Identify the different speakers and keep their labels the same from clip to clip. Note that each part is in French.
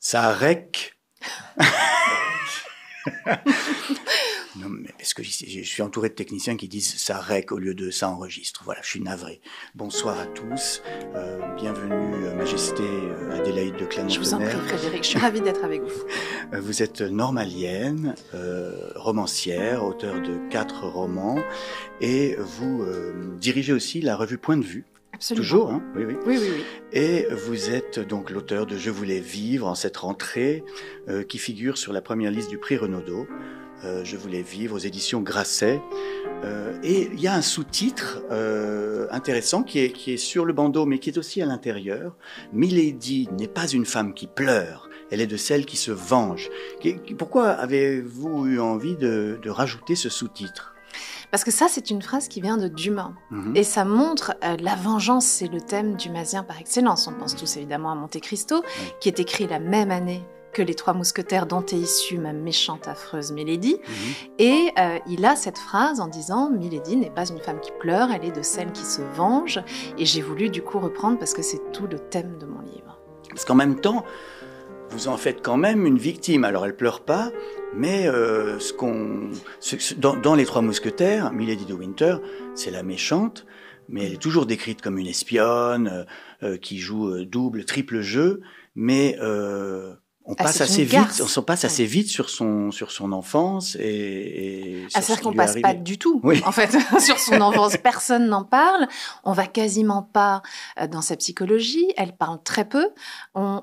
Speaker 1: Ça rec. Non, mais parce que je suis entouré de techniciens qui disent ça rec au lieu de ça enregistre. Voilà, je suis navré. Bonsoir à tous. Bienvenue, Majesté Adélaïde de Clermont-Tonnerre.
Speaker 2: Je vous en prie, Frédéric, je suis ravie d'être avec vous.
Speaker 1: Vous êtes normalienne, romancière, auteure de 4 romans, et vous dirigez aussi la revue Point de Vue.
Speaker 2: Absolument.
Speaker 1: Toujours, hein? Oui.
Speaker 2: Oui.
Speaker 1: Et vous êtes donc l'auteur de Je voulais vivre en cette rentrée, qui figure sur la première liste du prix Renaudot. Je voulais vivre aux éditions Grasset. Et il y a un sous-titre intéressant qui est sur le bandeau, mais qui est aussi à l'intérieur. Milady n'est pas une femme qui pleure, elle est de celles qui se vengent. Pourquoi avez-vous eu envie de rajouter ce sous-titre ?
Speaker 2: Parce que ça, c'est une phrase qui vient de Dumas. Et ça montre, la vengeance, c'est le thème dumasien par excellence. On pense tous évidemment à Monte Cristo, qui est écrit la même année que Les Trois Mousquetaires, dont est issue ma méchante, affreuse Milady. Et il a cette phrase en disant « Milady n'est pas une femme qui pleure, elle est de celles qui se vengent ». Et j'ai voulu du coup reprendre parce que c'est tout le thème de mon livre.
Speaker 1: Parce qu'en même temps, vous en faites quand même une victime. Alors elle pleure pas, mais dans Les Trois Mousquetaires, Milady de Winter, c'est la méchante, mais elle est toujours décrite comme une espionne qui joue double, triple jeu, mais on passe assez vite sur son enfance et sur
Speaker 2: c'est-à-dire
Speaker 1: ce
Speaker 2: qu'on
Speaker 1: qui lui est
Speaker 2: passe pas
Speaker 1: arrivé.
Speaker 2: du tout,
Speaker 1: Oui.
Speaker 2: en fait, sur son enfance. Personne n'en parle. On va quasiment pas dans sa psychologie. Elle parle très peu.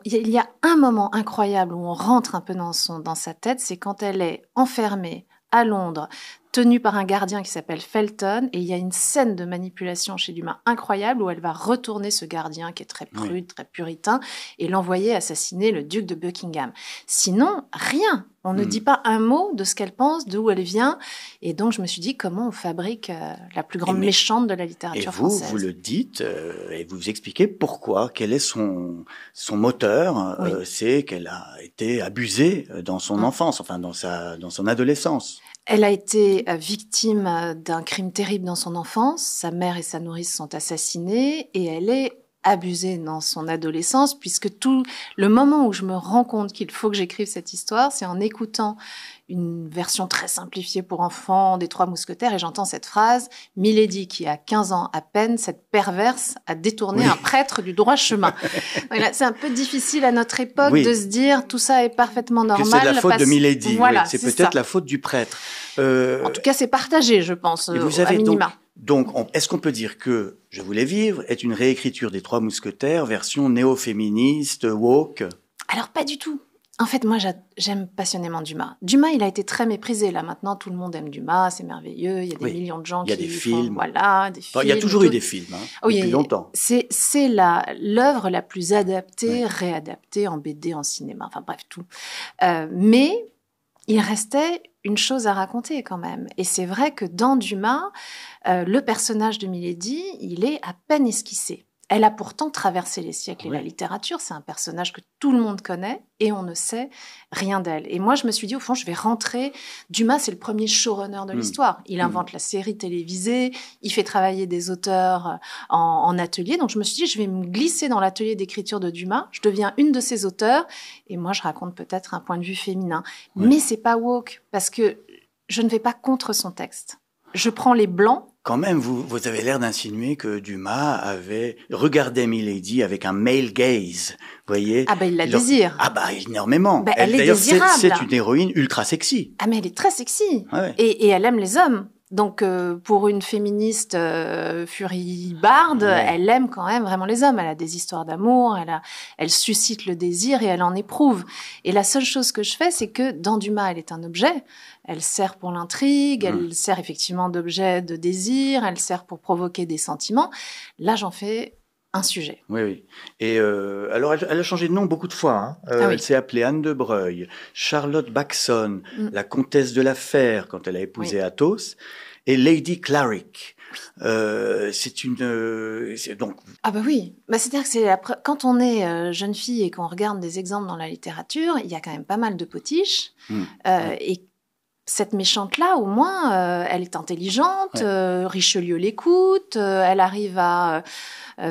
Speaker 2: Il y a un moment incroyable où on rentre un peu dans sa tête, c'est quand elle est enfermée à Londres, tenue par un gardien qui s'appelle Felton, et il y a une scène de manipulation chez Dumas incroyable où elle va retourner ce gardien qui est très prude, très puritain, et l'envoyer assassiner le duc de Buckingham. Sinon, rien. On ne dit pas un mot de ce qu'elle pense, d'où elle vient, et donc je me suis dit comment on fabrique la plus grande méchante de la littérature française.
Speaker 1: Et vous le dites, et vous expliquez pourquoi, quel est son moteur, c'est qu'elle a été abusée dans son enfance, enfin dans son adolescence.
Speaker 2: Elle a été victime d'un crime terrible dans son enfance. Sa mère et sa nourrice sont assassinées et elle est abusée dans son adolescence, puisque tout le moment où je me rends compte qu'il faut que j'écrive cette histoire, c'est en écoutant une version très simplifiée pour enfants des Trois Mousquetaires, et j'entends cette phrase « Milady, qui a 15 ans à peine, cette perverse a détourné un prêtre du droit chemin ». C'est un peu difficile à notre époque de se dire tout ça est parfaitement normal.
Speaker 1: Que c'est la faute de Milady,
Speaker 2: voilà,
Speaker 1: c'est peut-être la faute du prêtre.
Speaker 2: En tout cas, c'est partagé, je pense, à minima.
Speaker 1: Donc, est-ce qu'on peut dire que Je voulais vivre est une réécriture des Trois Mousquetaires, version néo-féministe, woke ?
Speaker 2: Alors, pas du tout. En fait, moi, j'aime passionnément Dumas. Dumas, il a été très méprisé. Là, maintenant, tout le monde aime Dumas, c'est merveilleux. Il y a des millions de gens qui font...
Speaker 1: Il y a des films.
Speaker 2: Voilà, des films.
Speaker 1: Il y a toujours eu des films, depuis longtemps.
Speaker 2: C'est l'œuvre la plus adaptée, réadaptée en BD, en cinéma, enfin bref, tout. Mais il restait une chose à raconter quand même. Et c'est vrai que dans Dumas, le personnage de Milady, il est à peine esquissé. Elle a pourtant traversé les siècles et la littérature. C'est un personnage que tout le monde connaît et on ne sait rien d'elle. Et moi, je me suis dit, au fond, je vais rentrer. Dumas, c'est le premier showrunner de l'histoire. Il invente la série télévisée, il fait travailler des auteurs en atelier. Donc, je me suis dit, je vais me glisser dans l'atelier d'écriture de Dumas. Je deviens une de ses auteurs et moi, je raconte peut-être un point de vue féminin. Mais c'est pas woke parce que je ne vais pas contre son texte. Je prends les blancs.
Speaker 1: Quand même, vous avez l'air d'insinuer que Dumas regardait Milady avec un male gaze, voyez.
Speaker 2: Ah il la désire.
Speaker 1: Ah énormément.
Speaker 2: Elle est désirable.
Speaker 1: C'est une héroïne ultra sexy.
Speaker 2: Ah mais elle est très sexy.
Speaker 1: Ouais.
Speaker 2: Et elle aime les hommes. Donc pour une féministe furibarde, elle aime quand même vraiment les hommes. Elle a des histoires d'amour, elle suscite le désir et elle en éprouve. Et la seule chose que je fais, c'est que dans Dumas, elle est un objet. Elle sert pour l'intrigue, elle sert effectivement d'objet de désir, elle sert pour provoquer des sentiments. Là, j'en fais un sujet.
Speaker 1: Oui. Et alors, elle a changé de nom beaucoup de fois. Elle s'est appelée Anne de Breuil, Charlotte Backson, la comtesse de la Fère, quand elle a épousé Athos, et Lady Clarick. Donc...
Speaker 2: Ah oui. C'est-à-dire que quand on est jeune fille et qu'on regarde des exemples dans la littérature, il y a quand même pas mal de potiches. Et cette méchante-là, au moins, elle est intelligente, Richelieu l'écoute, elle arrive à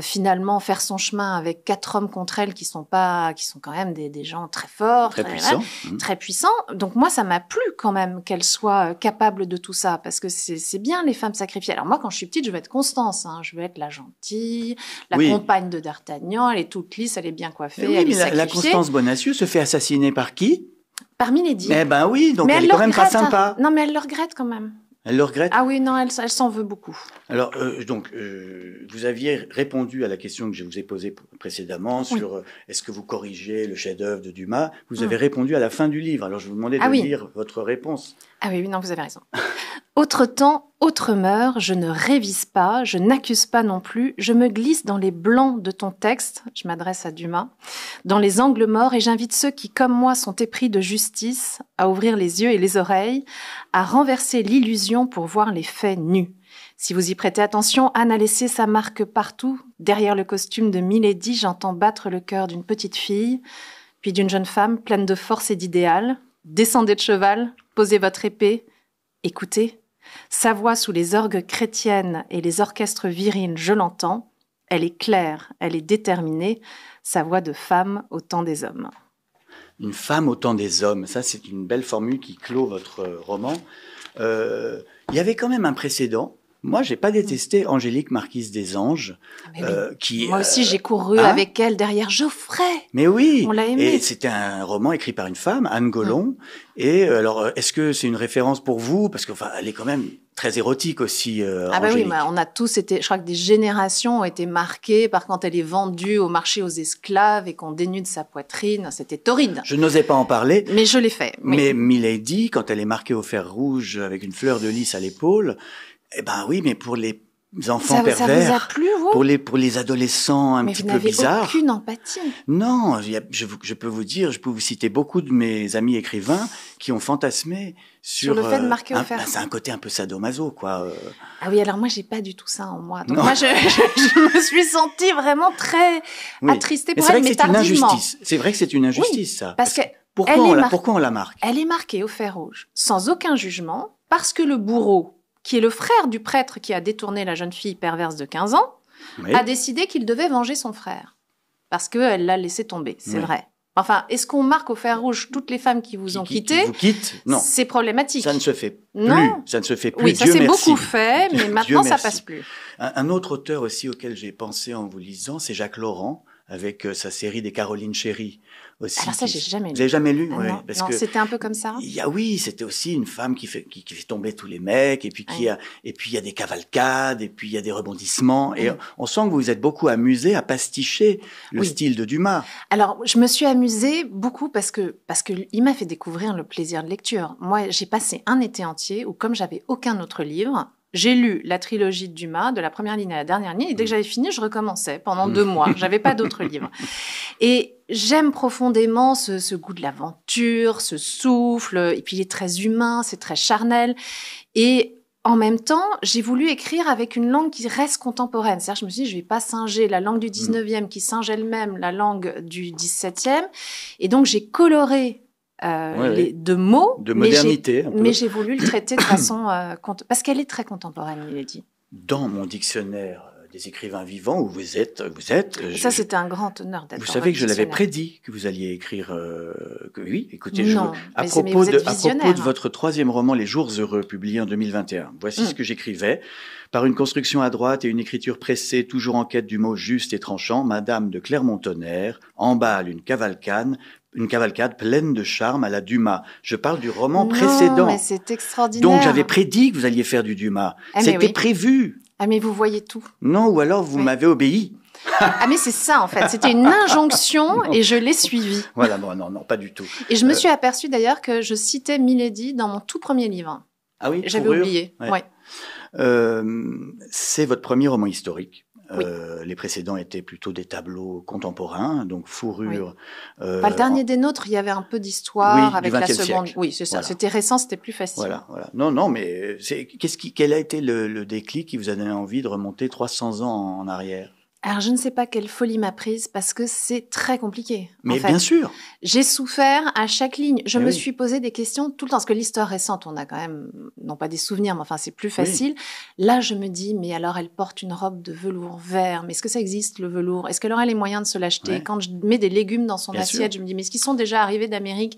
Speaker 2: finalement faire son chemin avec 4 hommes contre elle qui sont quand même des gens très forts,
Speaker 1: très puissants.
Speaker 2: Très puissants. Donc moi, ça m'a plu quand même qu'elle soit capable de tout ça, parce que c'est bien les femmes sacrifiées. Alors moi, quand je suis petite, je veux être Constance, hein, je veux être la gentille, la compagne de D'Artagnan, elle est toute lisse, elle est bien coiffée,
Speaker 1: oui,
Speaker 2: elle est
Speaker 1: mais
Speaker 2: sacrifiée.
Speaker 1: La Constance Bonacieux se fait assassiner par qui?
Speaker 2: Par Milady.
Speaker 1: Eh ben oui, donc mais elle est quand même pas sympa.
Speaker 2: Non, mais elle le regrette quand même.
Speaker 1: Elle le regrette?
Speaker 2: Ah oui, non, elle s'en veut beaucoup.
Speaker 1: Alors, vous aviez répondu à la question que je vous ai posée précédemment sur est-ce que vous corrigez le chef-d'œuvre de Dumas? Vous avez répondu à la fin du livre. Alors, je vous demandais de lire votre réponse.
Speaker 2: Ah oui, non, vous avez raison. Autre temps, autre mœurs, je ne révise pas, je n'accuse pas non plus, je me glisse dans les blancs de ton texte, je m'adresse à Dumas, dans les angles morts, et j'invite ceux qui, comme moi, sont épris de justice, à ouvrir les yeux et les oreilles, à renverser l'illusion pour voir les faits nus. Si vous y prêtez attention, Anne a laissé sa marque partout. Derrière le costume de Milady, j'entends battre le cœur d'une petite fille, puis d'une jeune femme pleine de force et d'idéal. Descendez de cheval, posez votre épée, écoutez. Sa voix sous les orgues chrétiennes et les orchestres virils, je l'entends. Elle est claire, elle est déterminée. Sa voix de femme au temps des hommes.
Speaker 1: Une femme au temps des hommes, ça c'est une belle formule qui clôt votre roman. Il y avait quand même un précédent. Moi, j'ai pas détesté Angélique, marquise des Anges, qui.
Speaker 2: Moi aussi, j'ai couru avec elle derrière Geoffrey.
Speaker 1: Mais oui.
Speaker 2: On l'a aimé.
Speaker 1: Et c'était un roman écrit par une femme, Anne Gollon. Et alors, est-ce que c'est une référence pour vous? Parce que, elle est quand même très érotique aussi. Angélique.
Speaker 2: Oui, on a tous été. Je crois que des générations ont été marquées par quand elle est vendue au marché aux esclaves et qu'on dénude sa poitrine. C'était torride.
Speaker 1: Je n'osais pas en parler.
Speaker 2: Mais je l'ai fait. Oui.
Speaker 1: Mais Milady, quand elle est marquée au fer rouge avec une fleur de lys à l'épaule. Eh ben oui, mais pour les enfants pervers,
Speaker 2: ça vous a plu, vous?
Speaker 1: pour les adolescents un petit peu bizarres.
Speaker 2: Mais vous n'avez aucune empathie.
Speaker 1: Non, je peux vous dire, je peux vous citer beaucoup de mes amis écrivains qui ont fantasmé sur
Speaker 2: le fait de marquer au fer.
Speaker 1: C'est un côté un peu sadomaso, quoi.
Speaker 2: Ah oui, alors moi j'ai pas du tout ça en moi. Donc moi je me suis sentie vraiment très attristée pour elle, mais tardivement.
Speaker 1: C'est vrai que c'est une injustice, ça.
Speaker 2: Parce que
Speaker 1: pourquoi on la marque?
Speaker 2: Elle est marquée au fer rouge, sans aucun jugement, parce que le bourreau, qui est le frère du prêtre qui a détourné la jeune fille perverse de 15 ans, a décidé qu'il devait venger son frère. Parce qu'elle l'a laissé tomber, c'est vrai. Enfin, est-ce qu'on marque au fer rouge toutes les femmes qui vous ont quitté?
Speaker 1: Qui vous quittent? Non.
Speaker 2: C'est problématique.
Speaker 1: Ça ne se fait plus.
Speaker 2: Non.
Speaker 1: Ça ne se fait plus.
Speaker 2: Oui, ça s'est beaucoup fait, mais maintenant ça passe plus.
Speaker 1: Un autre auteur aussi auquel j'ai pensé en vous lisant, c'est Jacques Laurent, avec sa série des Caroline Chéri. Aussi,
Speaker 2: alors ça, j'ai jamais lu.
Speaker 1: Vous avez jamais lu?
Speaker 2: Non, non, c'était un peu comme ça.
Speaker 1: Oui, c'était aussi une femme qui fait tomber tous les mecs, et puis il y a des cavalcades, et puis il y a des rebondissements, et on sent que vous vous êtes beaucoup amusé à pasticher le style de Dumas.
Speaker 2: Alors, je me suis amusée beaucoup parce que il m'a fait découvrir le plaisir de lecture. Moi, j'ai passé un été entier où, comme j'avais aucun autre livre, j'ai lu la trilogie de Dumas, de la première ligne à la dernière ligne, et dès que j'avais fini, je recommençais pendant 2 mois. J'avais pas d'autres livres. Et j'aime profondément ce goût de l'aventure, ce souffle, et puis il est très humain, c'est très charnel. Et en même temps, j'ai voulu écrire avec une langue qui reste contemporaine. C'est-à-dire, je me suis dit, je vais pas singer la langue du 19e qui singe elle-même la langue du 17e. Et donc, j'ai coloré les 2 mots.
Speaker 1: De modernité, un peu.
Speaker 2: Mais j'ai voulu le traiter de façon... parce qu'elle est très contemporaine, Milady.
Speaker 1: Dans mon dictionnaire des écrivains vivants où vous êtes.
Speaker 2: Ça, c'était un grand honneur d'être.
Speaker 1: Vous savez que je l'avais prédit que vous alliez écrire. Oui, écoutez, à propos de votre 3e roman, Les Jours Heureux, publié en 2021. Voici ce que j'écrivais. Par une construction à droite et une écriture pressée, toujours en quête du mot juste et tranchant, Madame de Clermont-Tonnerre emballe une cavalcade pleine de charme à la Dumas. Je parle du roman précédent.
Speaker 2: Mais c'est extraordinaire.
Speaker 1: Donc j'avais prédit que vous alliez faire du Dumas. C'était prévu.
Speaker 2: Ah mais vous voyez tout.
Speaker 1: Non, ou alors vous m'avez obéi.
Speaker 2: Ah mais c'est ça en fait, c'était une injonction et je l'ai suivie.
Speaker 1: Voilà, bon, non, pas du tout.
Speaker 2: Et je me suis aperçue d'ailleurs que je citais Milady dans mon tout premier livre.
Speaker 1: Ah oui,
Speaker 2: j'avais oublié. Ouais.
Speaker 1: C'est votre premier roman historique.
Speaker 2: Oui.
Speaker 1: Les précédents étaient plutôt des tableaux contemporains, donc Fourrure.
Speaker 2: Oui. Le dernier des nôtres, il y avait un peu d'histoire avec la seconde.
Speaker 1: Siècle.
Speaker 2: Oui, c'est ça.
Speaker 1: Voilà.
Speaker 2: C'était récent, c'était plus facile.
Speaker 1: Voilà. Non, mais quel a été le déclic qui vous a donné envie de remonter 300 ans en arrière?
Speaker 2: Alors, je ne sais pas quelle folie m'a prise parce que c'est très compliqué.
Speaker 1: Mais
Speaker 2: en fait.
Speaker 1: bien sûr.
Speaker 2: J'ai souffert à chaque ligne. Je me suis posé des questions tout le temps. Parce que l'histoire récente, on a quand même, non pas des souvenirs, mais enfin, c'est plus facile. Oui. Là, je me dis, mais alors, elle porte une robe de velours vert. Mais est-ce que ça existe, le velours? Est-ce qu'elle aurait les moyens de se l'acheter? Quand je mets des légumes dans son assiette, je me dis, mais est-ce qu'ils sont déjà arrivés d'Amérique?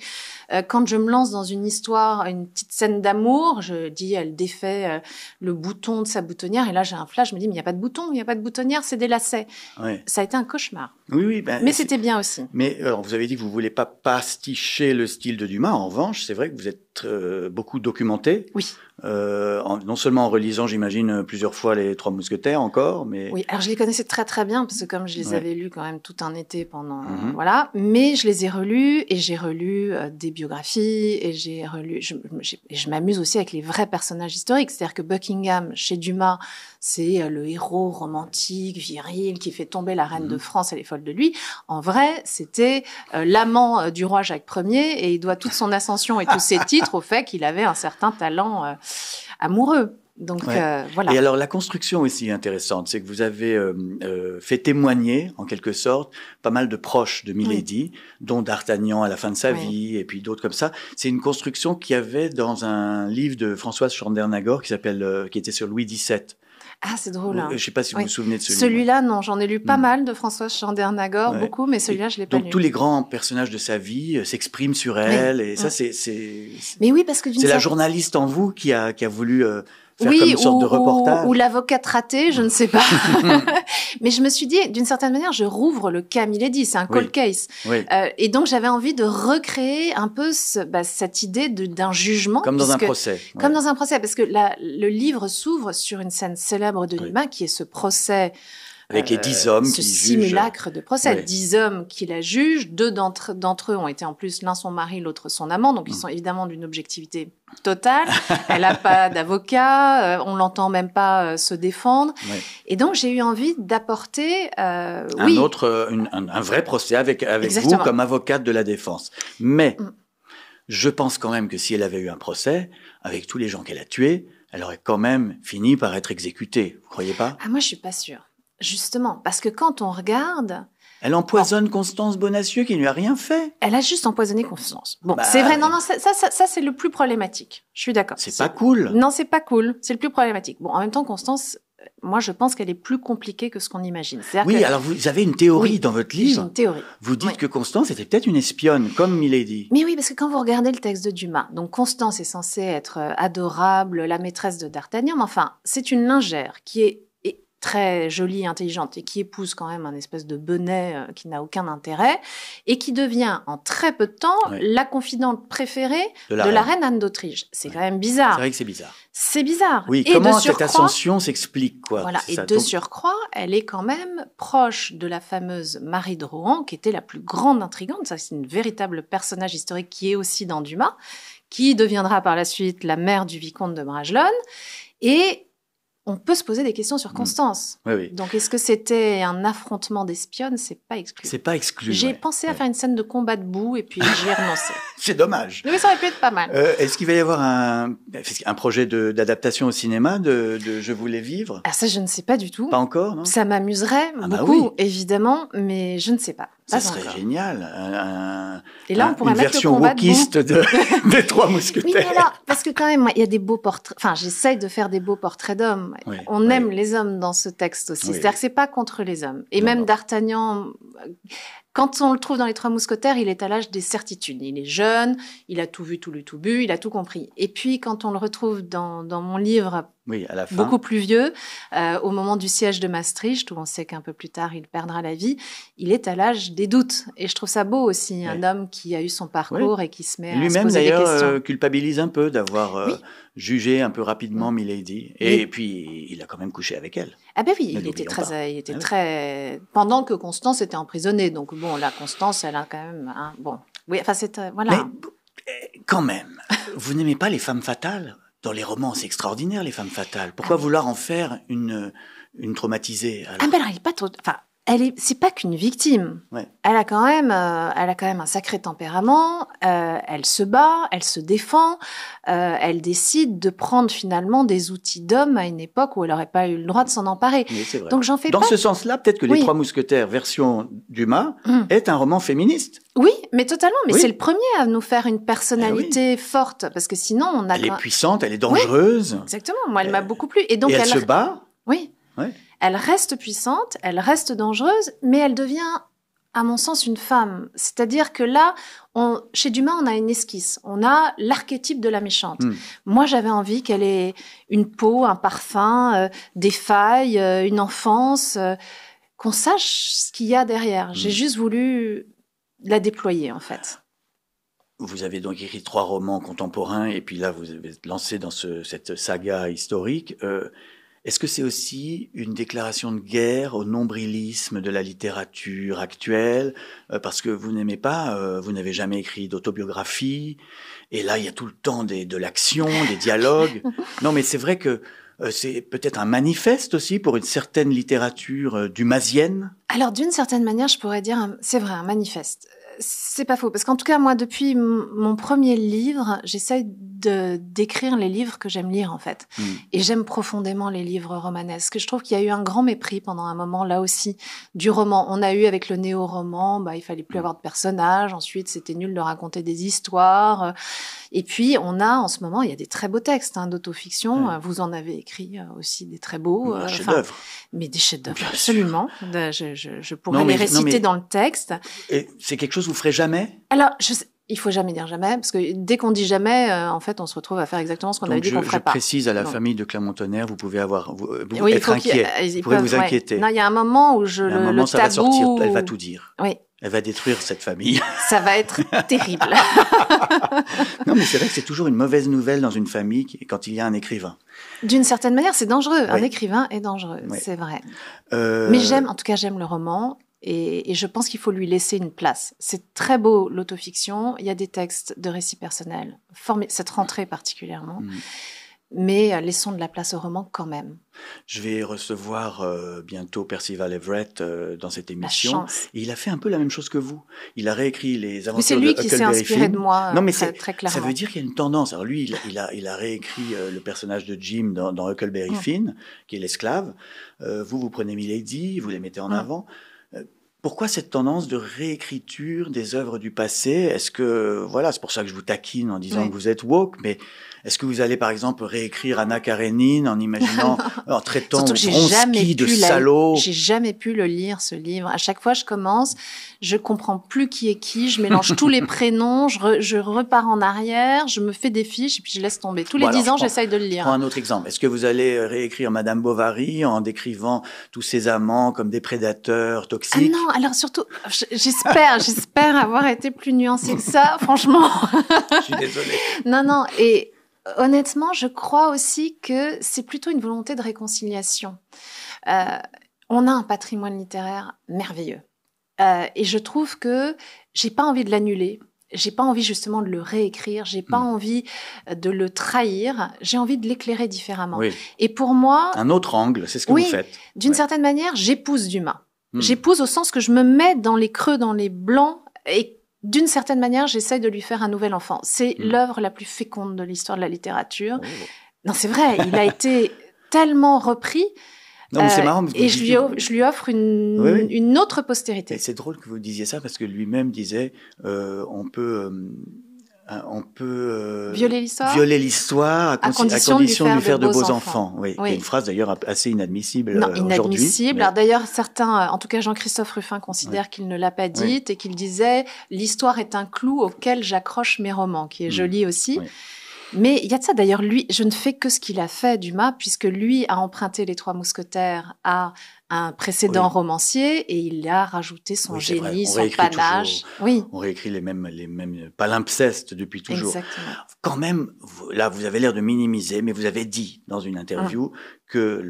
Speaker 2: Quand je me lance dans une histoire, une petite scène d'amour, je dis, elle défait le bouton de sa boutonnière. Et là, j'ai un flash, je me dis, mais il n'y a pas de bouton, il n'y a pas de boutonnière, c'est des lacets. Ça a été un cauchemar.
Speaker 1: Oui,
Speaker 2: mais c'était bien aussi.
Speaker 1: Mais alors, vous avez dit que vous ne voulez pas pasticher le style de Dumas. En revanche, c'est vrai que vous êtes beaucoup documenté.
Speaker 2: Oui.
Speaker 1: Non seulement en relisant, j'imagine, plusieurs fois les Trois Mousquetaires encore, mais...
Speaker 2: Oui, alors je les connaissais très très bien, parce que comme je les avais lus quand même tout un été pendant... Voilà, mais je les ai relus, et j'ai relu des biographies, et j'ai relu... Je m'amuse aussi avec les vrais personnages historiques, c'est-à-dire que Buckingham, chez Dumas, c'est le héros romantique, viril, qui fait tomber la reine de France, elle est folle de lui. En vrai, c'était l'amant du roi Jacques Ier, et il doit toute son ascension et tous ses titres au fait qu'il avait un certain talent amoureux. Donc voilà.
Speaker 1: Et alors la construction aussi intéressante, c'est que vous avez fait témoigner en quelque sorte pas mal de proches de Milady, dont D'Artagnan à la fin de sa vie et puis d'autres comme ça. C'est une construction qu'il y avait dans un livre de Françoise Chandernagor qui était sur Louis XVII.
Speaker 2: Ah, c'est drôle. Hein.
Speaker 1: Je ne sais pas si vous vous souvenez de ce livre.
Speaker 2: Celui-là, non, j'en ai lu pas mal de Françoise Chandernagor, beaucoup, mais celui-là, je l'ai pas lu.
Speaker 1: Donc tous les grands personnages de sa vie s'expriment sur elle, et ça, c'est.
Speaker 2: Mais oui, parce que
Speaker 1: c'est la journaliste en vous qui a voulu faire comme une sorte de reportage.
Speaker 2: Ou l'avocate ratée, je ne sais pas. Mais je me suis dit, d'une certaine manière, je rouvre le cas Milady, c'est un cold case.
Speaker 1: Oui.
Speaker 2: Et donc, j'avais envie de recréer un peu cette idée d'un jugement.
Speaker 1: Comme dans un procès.
Speaker 2: Comme dans un procès, parce que le livre s'ouvre sur une scène célèbre de Dumas, qui est ce procès...
Speaker 1: Avec les 10 hommes
Speaker 2: ce
Speaker 1: qui
Speaker 2: simulacre
Speaker 1: jugent.
Speaker 2: de procès. 10 hommes qui la jugent. 2 d'entre eux ont été en plus, l'un son mari, l'autre son amant. Donc, ils sont évidemment d'une objectivité totale. Elle n'a pas d'avocat. On l'entend même pas se défendre. Et donc, j'ai eu envie d'apporter... un
Speaker 1: vrai procès avec vous comme avocate de la défense. Mais je pense quand même que si elle avait eu un procès, avec tous les gens qu'elle a tués, elle aurait quand même fini par être exécutée. Vous croyez pas?
Speaker 2: Moi, je suis pas sûre. Justement, parce que quand on regarde...
Speaker 1: Elle empoisonne Constance Bonacieux qui ne lui a rien fait.
Speaker 2: Elle a juste empoisonné Constance. Bon, c'est vrai, non, ça c'est le plus problématique. Je suis d'accord.
Speaker 1: C'est pas cool.
Speaker 2: Non, c'est pas cool. C'est le plus problématique. Bon, en même temps, Constance, moi, je pense qu'elle est plus compliquée que ce qu'on imagine.
Speaker 1: Alors vous avez une théorie dans votre livre.
Speaker 2: J'ai une théorie.
Speaker 1: Vous dites que Constance était peut-être une espionne, comme Milady.
Speaker 2: Mais oui, parce que quand vous regardez le texte de Dumas, donc Constance est censée être adorable, la maîtresse de D'Artagnan, mais enfin, c'est une lingère qui est très jolie, intelligente, et qui épouse quand même un espèce de benet qui n'a aucun intérêt, et qui devient en très peu de temps la confidente préférée de la reine Anne d'Autriche. C'est quand même bizarre.
Speaker 1: C'est vrai que c'est bizarre.
Speaker 2: C'est bizarre.
Speaker 1: Oui, comment cette ascension s'explique, quoi.
Speaker 2: Voilà, et de surcroît, elle est quand même proche de la fameuse Marie de Rohan, qui était la plus grande intrigante. Ça, c'est une véritable personnage historique qui est aussi dans Dumas, qui deviendra par la suite la mère du vicomte de Bragelonne, et on peut se poser des questions sur Constance.
Speaker 1: Oui.
Speaker 2: Donc, est-ce que c'était un affrontement d'espionnes? C'est pas exclu.
Speaker 1: C'est pas exclu.
Speaker 2: J'ai pensé à faire une scène de combat debout et puis j'ai renoncé.
Speaker 1: C'est dommage.
Speaker 2: Mais ça aurait pu être pas mal.
Speaker 1: Est-ce qu'il va y avoir un projet d'adaptation au cinéma de Je voulais vivre?
Speaker 2: Ah, ça, je ne sais pas du tout.
Speaker 1: Pas encore, non?
Speaker 2: Ça m'amuserait beaucoup, évidemment, mais je ne sais pas.
Speaker 1: Ça serait génial.
Speaker 2: Et là, on pourrait
Speaker 1: une
Speaker 2: mettre
Speaker 1: version wokiste des Trois Mousquetaires.
Speaker 2: Oui, mais là, parce que quand même, il y a des beaux portraits. Enfin, j'essaye de faire des beaux portraits d'hommes. On aime les hommes dans ce texte aussi. C'est-à-dire que c'est pas contre les hommes. Et même D'Artagnan, quand on le trouve dans les Trois Mousquetaires, il est à l'âge des certitudes. Il est jeune, il a tout vu, tout lu, tout bu, il a tout compris. Et puis, quand on le retrouve dans mon livre,
Speaker 1: à la fin,
Speaker 2: beaucoup plus vieux, au moment du siège de Maastricht, où on sait qu'un peu plus tard, il perdra la vie, il est à l'âge des doutes. Et je trouve ça beau aussi, un homme qui a eu son parcours et qui se met à se poser des questions.
Speaker 1: Lui-même, d'ailleurs, culpabilise un peu d'avoir jugé un peu rapidement Milady. Et puis, il a quand même couché avec elle.
Speaker 2: Ah ben oui, il était très... Pendant que Constance était emprisonnée. Donc bon, là, Constance, elle a quand même... voilà.
Speaker 1: Mais quand même, vous n'aimez pas les femmes fatales? Dans les romans, c'est extraordinaire, les femmes fatales. Pourquoi vouloir en faire une traumatisée alors?
Speaker 2: Ah ben alors, il n'est pas trop... Enfin, c'est pas qu'une victime.
Speaker 1: Ouais.
Speaker 2: Elle a quand même un sacré tempérament. Elle se bat, elle se défend. Elle décide de prendre finalement des outils d'homme à une époque où elle n'aurait pas eu le droit de s'en emparer.
Speaker 1: Oui, c'est vrai.
Speaker 2: Donc j'en fais
Speaker 1: Dans
Speaker 2: pas.
Speaker 1: ce sens-là, peut-être que Les Trois Mousquetaires, version Dumas, est un roman féministe.
Speaker 2: Oui, mais totalement. Mais
Speaker 1: Oui.
Speaker 2: c'est le premier à nous faire une personnalité forte, parce que sinon on a.
Speaker 1: Elle est puissante, elle est dangereuse.
Speaker 2: Exactement. Moi, elle m'a beaucoup plu. Et donc
Speaker 1: et elle se bat.
Speaker 2: Oui.
Speaker 1: Ouais.
Speaker 2: Elle reste puissante, elle reste dangereuse, mais elle devient, à mon sens, une femme. C'est-à-dire que là, chez Dumas, on a une esquisse. On a l'archétype de la méchante. Moi, j'avais envie qu'elle ait une peau, un parfum, des failles, une enfance, qu'on sache ce qu'il y a derrière. J'ai juste voulu la déployer, en fait.
Speaker 1: Vous avez donc écrit 3 romans contemporains, et puis là, vous avez lancé dans cette saga historique. Est-ce que c'est aussi une déclaration de guerre au nombrilisme de la littérature actuelle, parce que vous n'aimez pas, vous n'avez jamais écrit d'autobiographie, et là il y a tout le temps de l'action, des dialogues. Non, mais c'est vrai que c'est peut-être un manifeste aussi pour une certaine littérature dumasienne.
Speaker 2: Alors d'une certaine manière, je pourrais dire, c'est vrai, un manifeste. C'est pas faux, parce qu'en tout cas, moi, depuis mon premier livre, j'essaye d'écrire les livres que j'aime lire, en fait. Et j'aime profondément les livres romanesques. Je trouve qu'il y a eu un grand mépris pendant un moment, là aussi, du roman. On a eu, avec le néo-roman, il fallait plus avoir de personnages. Ensuite, c'était nul de raconter des histoires. Et puis, on a, en ce moment, il y a des très beaux textes d'autofiction. Vous en avez écrit aussi des très beaux.
Speaker 1: Chefs-d'œuvre.
Speaker 2: Mais des chefs-d'œuvre, absolument. Je pourrais les réciter dans le texte.
Speaker 1: Et c'est quelque chose que vous ferez jamais?
Speaker 2: Alors, il faut jamais dire jamais, parce que dès qu'on dit jamais, en fait, on se retrouve à faire exactement ce qu'on avait dit qu'on ferait pas.
Speaker 1: Je précise à la famille de Clermont-Tonnerre, vous pouvez être inquiet. Vous
Speaker 2: pourrez
Speaker 1: vous inquiéter.
Speaker 2: Non, il y a un moment où
Speaker 1: ça
Speaker 2: tabou...
Speaker 1: va sortir, elle va tout dire.
Speaker 2: Oui.
Speaker 1: Elle va détruire cette famille.
Speaker 2: Ça va être terrible.
Speaker 1: Non, mais c'est vrai que c'est toujours une mauvaise nouvelle dans une famille quand il y a un écrivain.
Speaker 2: D'une certaine manière, c'est dangereux. Un écrivain est dangereux, c'est vrai. Mais j'aime le roman. Et je pense qu'il faut lui laisser une place. C'est très beau, l'autofiction. Il y a des textes de récits personnels, cette rentrée particulièrement. Mais laissons de la place au roman quand même.
Speaker 1: Je vais recevoir bientôt Percival Everett dans cette émission. Et il a fait un peu la même chose que vous. Il a réécrit les aventures de Huckleberry Finn.
Speaker 2: C'est lui qui s'est inspiré de moi, non, mais très clairement.
Speaker 1: Ça veut dire qu'il y a une tendance. Alors lui, il a réécrit le personnage de Jim dans Huckleberry Finn, qui est l'esclave. Vous prenez Milady, vous les mettez en avant. Pourquoi cette tendance de réécriture des œuvres du passé? Est-ce que, c'est pour ça que je vous taquine en disant que vous êtes woke, mais est-ce que vous allez, par exemple, réécrire Anna Karénine en imaginant, en traitant Vronsky de salaud?
Speaker 2: J'ai jamais pu le lire, ce livre. À chaque fois, je commence, je comprends plus qui est qui, je mélange tous les prénoms, je repars en arrière, je me fais des fiches et puis je laisse tomber. Tous les 10 ans, j'essaye de le lire.
Speaker 1: Je prends un autre exemple. Est-ce que vous allez réécrire Madame Bovary en décrivant tous ses amants comme des prédateurs toxiques?
Speaker 2: Ah non, alors surtout, j'espère avoir été plus nuancée que ça, franchement.
Speaker 1: Je suis désolée.
Speaker 2: Non, et honnêtement, je crois aussi que c'est plutôt une volonté de réconciliation. On a un patrimoine littéraire merveilleux. Et je trouve que j'ai pas envie de l'annuler. J'ai pas envie justement de le réécrire. J'ai pas envie de le trahir. J'ai envie de l'éclairer différemment. Oui. Et pour moi...
Speaker 1: Un autre angle, c'est ce que vous faites.
Speaker 2: D'une certaine manière, j'épouse Dumas. J'épouse au sens que je me mets dans les creux, dans les blancs, et d'une certaine manière, j'essaye de lui faire un nouvel enfant. C'est l'œuvre la plus féconde de l'histoire de la littérature. Non, c'est vrai, il a été tellement repris.
Speaker 1: Non, mais c'est marrant.
Speaker 2: Et je lui offre une autre postérité.
Speaker 1: Et c'est drôle que vous disiez ça, parce que lui-même disait, on peut
Speaker 2: violer
Speaker 1: l'histoire à condition de lui faire de beaux enfants. Oui. Il y a une phrase d'ailleurs assez inadmissible aujourd'hui.
Speaker 2: Inadmissible. Alors d'ailleurs, certains, en tout cas Jean-Christophe Ruffin, considère qu'il ne l'a pas dite et qu'il disait « L'histoire est un clou auquel j'accroche mes romans », qui est joli aussi. Oui. Mais il y a de ça. D'ailleurs, lui, je ne fais que ce qu'il a fait, Dumas, puisque lui a emprunté Les Trois Mousquetaires à un précédent romancier et il a rajouté son génie, son panache.
Speaker 1: On réécrit les mêmes palimpsestes depuis toujours.
Speaker 2: Exactement.
Speaker 1: Quand même, là, vous avez l'air de minimiser, mais vous avez dit dans une interview que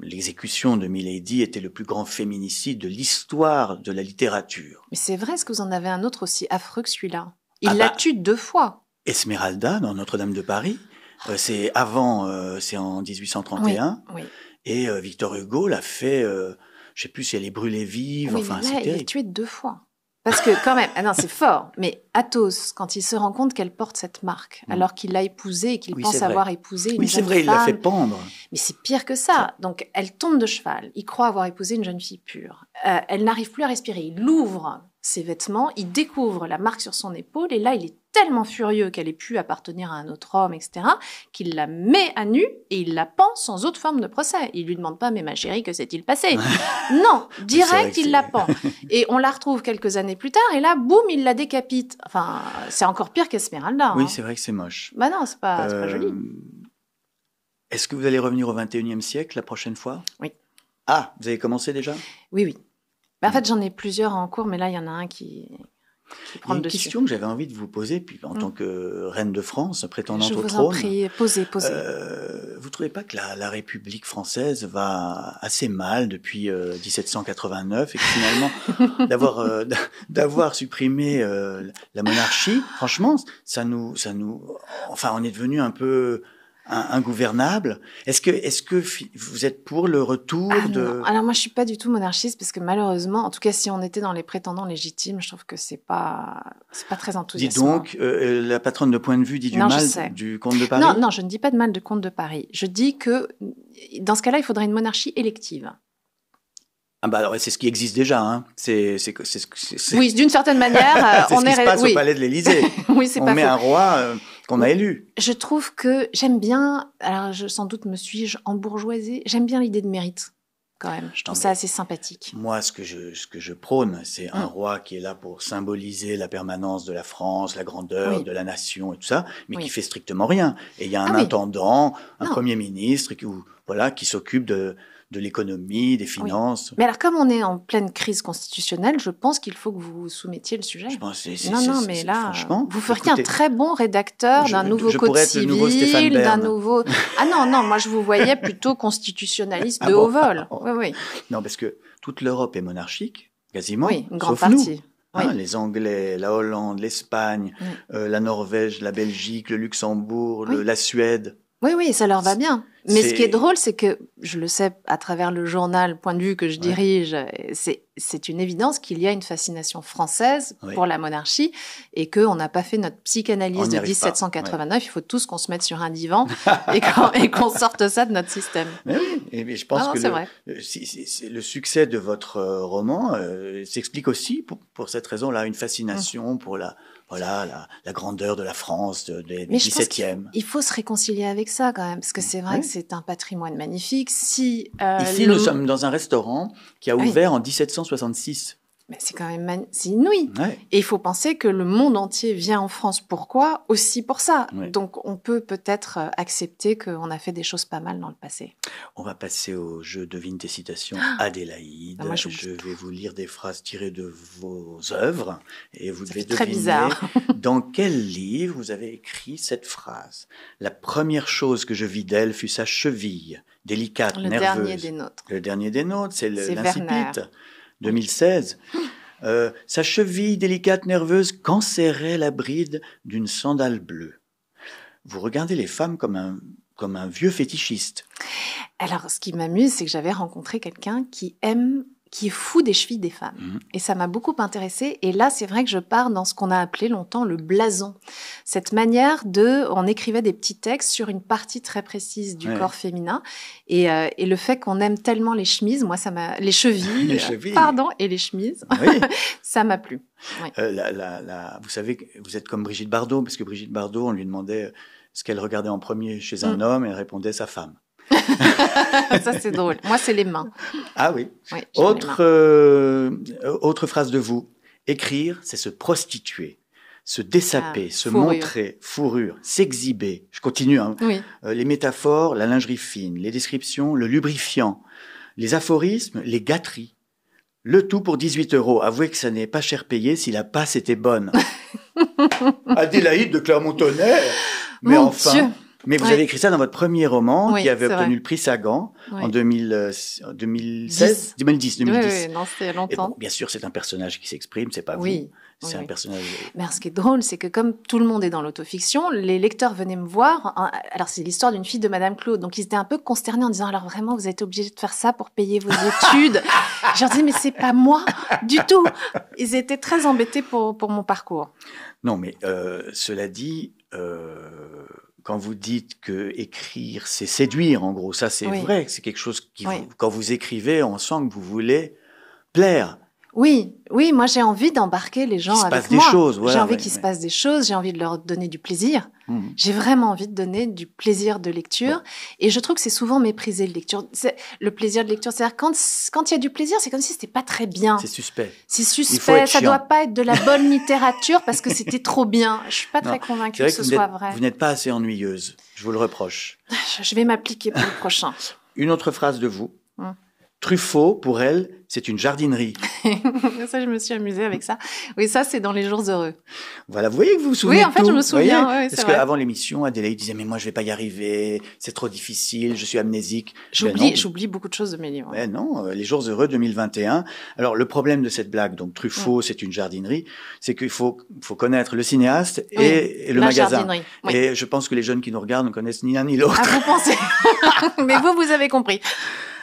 Speaker 1: l'exécution de Milady était le plus grand féminicide de l'histoire de la littérature.
Speaker 2: Mais c'est vrai, est-ce que vous en avez un autre aussi affreux que celui-là? Il la tue 2 fois.
Speaker 1: Esmeralda, dans Notre-Dame de Paris, c'est en 1831, et Victor Hugo l'a fait je sais plus si elle est brûlée vive.
Speaker 2: Oui,
Speaker 1: enfin,
Speaker 2: mais là,
Speaker 1: c'est
Speaker 2: il est
Speaker 1: terrible.
Speaker 2: tué 2 fois. Parce que quand même, ah non, c'est fort. Mais Athos, quand il se rend compte qu'elle porte cette marque, alors qu'il l'a épousée et qu'il
Speaker 1: Oui,
Speaker 2: pense
Speaker 1: c'est vrai.
Speaker 2: avoir épousé une
Speaker 1: Oui, c'est
Speaker 2: jeune
Speaker 1: vrai, il l'a fait
Speaker 2: femme.
Speaker 1: pendre.
Speaker 2: Mais c'est pire que ça. Donc, elle tombe de cheval. Il croit avoir épousé une jeune fille pure. Elle n'arrive plus à respirer. Il ouvre ses vêtements, il découvre la marque sur son épaule, et là, il est tellement furieux qu'elle ait pu appartenir à un autre homme, etc., qu'il la met à nu et il la pend sans autre forme de procès. Il lui demande pas, mais ma chérie, que s'est-il passé? Non, direct, il la pend. Et on la retrouve quelques années plus tard, et là, boum, il la décapite. Enfin, c'est encore pire qu'Esmeralda.
Speaker 1: Oui,
Speaker 2: hein.
Speaker 1: c'est vrai que c'est moche.
Speaker 2: Bah non, c'est pas joli.
Speaker 1: Est-ce que vous allez revenir au XXIe siècle la prochaine fois?
Speaker 2: Oui.
Speaker 1: Ah, vous avez commencé déjà?
Speaker 2: Oui, oui. Bah, en fait, j'en ai plusieurs en cours, mais là, il y en a un qui prend le
Speaker 1: une
Speaker 2: dessus.
Speaker 1: question que j'avais envie de vous poser, puis en tant que reine de France, prétendante
Speaker 2: Je
Speaker 1: au
Speaker 2: vous
Speaker 1: trône.
Speaker 2: en prie, posez.
Speaker 1: Vous trouvez pas que la République française va assez mal depuis 1789 et que finalement d'avoir supprimé la monarchie, franchement, enfin, on est devenu un peu ingouvernable. Est-ce que vous êtes pour le retour de...
Speaker 2: Non. Alors moi, je suis pas du tout monarchiste parce que malheureusement, en tout cas, si on était dans les prétendants légitimes, je trouve que c'est pas très enthousiasmant.
Speaker 1: Dis donc, la patronne de Point de Vue dit
Speaker 2: Non,
Speaker 1: du
Speaker 2: je
Speaker 1: mal
Speaker 2: sais.
Speaker 1: du comte de Paris?
Speaker 2: Non, je ne dis pas de mal de comte de Paris. Je dis que dans ce cas-là, il faudrait une monarchie élective.
Speaker 1: Ah bah alors, c'est ce qui existe déjà, hein.
Speaker 2: Oui, d'une certaine manière,
Speaker 1: c'est ce qui se passe au palais de l'Élysée.
Speaker 2: Oui, c'est pas
Speaker 1: on met
Speaker 2: faux.
Speaker 1: un roi qu'on a élu.
Speaker 2: Je trouve que j'aime bien, alors sans doute me suis-je embourgeoisée, j'aime bien l'idée de mérite, quand même. Je trouve ça assez sympathique.
Speaker 1: Moi, ce que je prône, c'est un roi qui est là pour symboliser la permanence de la France, la grandeur de la nation et tout ça, mais qui fait strictement rien. Et il y a un intendant, un premier ministre qui s'occupe de l'économie, des finances.
Speaker 2: Mais alors, comme on est en pleine crise constitutionnelle, je pense qu'il faut que vous soumettiez le sujet. Mais là, vous feriez un très bon rédacteur d'un nouveau code civil, d'un nouveau... Ah non, moi je vous voyais plutôt constitutionnaliste de haut vol. Oui.
Speaker 1: Non, parce que toute l'Europe est monarchique, quasiment,
Speaker 2: oui, une grande
Speaker 1: sauf
Speaker 2: partie.
Speaker 1: Hein, les Anglais, la Hollande, l'Espagne, la Norvège, la Belgique, le Luxembourg, la Suède.
Speaker 2: Oui, ça leur va bien. Mais ce qui est drôle, c'est que, je le sais à travers le journal Point de Vue que je dirige, c'est une évidence qu'il y a une fascination française pour la monarchie et qu'on n'a pas fait notre psychanalyse de 1789. Il faut tous qu'on se mette sur un divan et qu'on sorte ça de notre système.
Speaker 1: Mais oui, et je pense que le succès de votre roman s'explique aussi pour cette raison-là, une fascination pour la grandeur de la France du XVIIe.
Speaker 2: Il faut se réconcilier avec ça quand même, parce que c'est vrai que c'est un patrimoine magnifique.
Speaker 1: Ici, nous sommes dans un restaurant qui a ouvert en 1766.
Speaker 2: Mais c'est quand même c'est inouï. Et il faut penser que le monde entier vient en France. Pourquoi? Aussi pour ça. Donc, on peut peut-être accepter qu'on a fait des choses pas mal dans le passé.
Speaker 1: On va passer au jeu Devine tes citations. Adélaïde, je vais vous lire des phrases tirées de vos œuvres et vous devez deviner dans quel livre vous avez écrit cette phrase. La première chose que je vis d'elle fut sa cheville, délicate, nerveuse.
Speaker 2: Le dernier des nôtres.
Speaker 1: Le dernier des nôtres, c'est l'Incipit. 2016. Sa cheville délicate, nerveuse, qu'enserrait la bride d'une sandale bleue. Vous regardez les femmes comme un vieux fétichiste.
Speaker 2: Alors, ce qui m'amuse, c'est que j'avais rencontré quelqu'un qui est fou des chevilles des femmes. Et ça m'a beaucoup intéressée. Et là, c'est vrai que je pars dans ce qu'on a appelé longtemps le blason. Cette manière on écrivait des petits textes sur une partie très précise du corps féminin. Et le fait qu'on aime tellement les chemises, moi, les chevilles, et les chemises, ça m'a plu.
Speaker 1: Vous savez, vous êtes comme Brigitte Bardot, parce que Brigitte Bardot, on lui demandait ce qu'elle regardait en premier chez un homme, et elle répondait sa femme.
Speaker 2: Ça, c'est drôle. Moi, c'est les mains.
Speaker 1: Ah oui. Autre phrase de vous. Écrire, c'est se prostituer, se dessaper, se montrer, fourrure, s'exhiber. Je continue. Les métaphores, la lingerie fine, les descriptions, le lubrifiant, les aphorismes, les gâteries. Le tout pour 18 €. Avouez que ça n'est pas cher payé si la passe était bonne. Adélaïde de Clermont-Tonnerre. Mais enfin... Dieu. Mais vous avez écrit ça dans votre premier roman qui avait obtenu le prix Sagan en 2010.
Speaker 2: Oui, non, c'était longtemps.
Speaker 1: Et bon, bien sûr, c'est un personnage qui s'exprime, c'est pas vous. C'est un personnage...
Speaker 2: Mais alors, ce qui est drôle, c'est que comme tout le monde est dans l'autofiction, les lecteurs venaient me voir. Alors, c'est l'histoire d'une fille de Madame Claude. Donc, ils étaient un peu consternés en disant, alors vraiment, vous êtes obligé de faire ça pour payer vos études. Je leur disais, mais c'est pas moi du tout. Ils étaient très embêtés pour mon parcours.
Speaker 1: Non, mais cela dit, quand vous dites que écrire, c'est séduire, en gros, ça c'est vrai. C'est quelque chose qui, quand vous écrivez, on sent que vous voulez plaire.
Speaker 2: Oui, moi j'ai envie d'embarquer les gens avec moi.
Speaker 1: Qu'il se passe des choses. Voilà,
Speaker 2: j'ai envie qu'il se passe des choses, j'ai envie de leur donner du plaisir. J'ai vraiment envie de donner du plaisir de lecture. Et je trouve que c'est souvent méprisé le plaisir de lecture. C'est-à-dire quand il y a du plaisir, c'est comme si c'était pas très bien.
Speaker 1: C'est suspect.
Speaker 2: C'est suspect, ça doit pas être de la bonne littérature parce que c'était trop bien. Je suis pas très convaincue que ce soit vrai.
Speaker 1: Vous n'êtes pas assez ennuyeuse, je vous le reproche.
Speaker 2: Je vais m'appliquer pour le prochain.
Speaker 1: Une autre phrase de vous. Truffaut, pour elle, c'est une jardinerie.
Speaker 2: Ça, je me suis amusée avec ça. Oui, ça, c'est dans Les Jours heureux.
Speaker 1: Voilà, vous voyez que vous vous souvenez de tout.
Speaker 2: Oui, en fait, je me souviens. Oui,
Speaker 1: parce qu'avant l'émission, Adélaïde disait « Mais moi, je vais pas y arriver, c'est trop difficile, je suis amnésique. »
Speaker 2: J'oublie beaucoup de choses de mes livres.
Speaker 1: Mais non, Les Jours heureux 2021. Alors, le problème de cette blague, donc Truffaut, c'est une jardinerie, c'est qu'il faut connaître le cinéaste et le magasin. Oui. Et je pense que les jeunes qui nous regardent ne connaissent ni l'un ni l'autre.
Speaker 2: Ah, vous pensez Mais vous avez compris.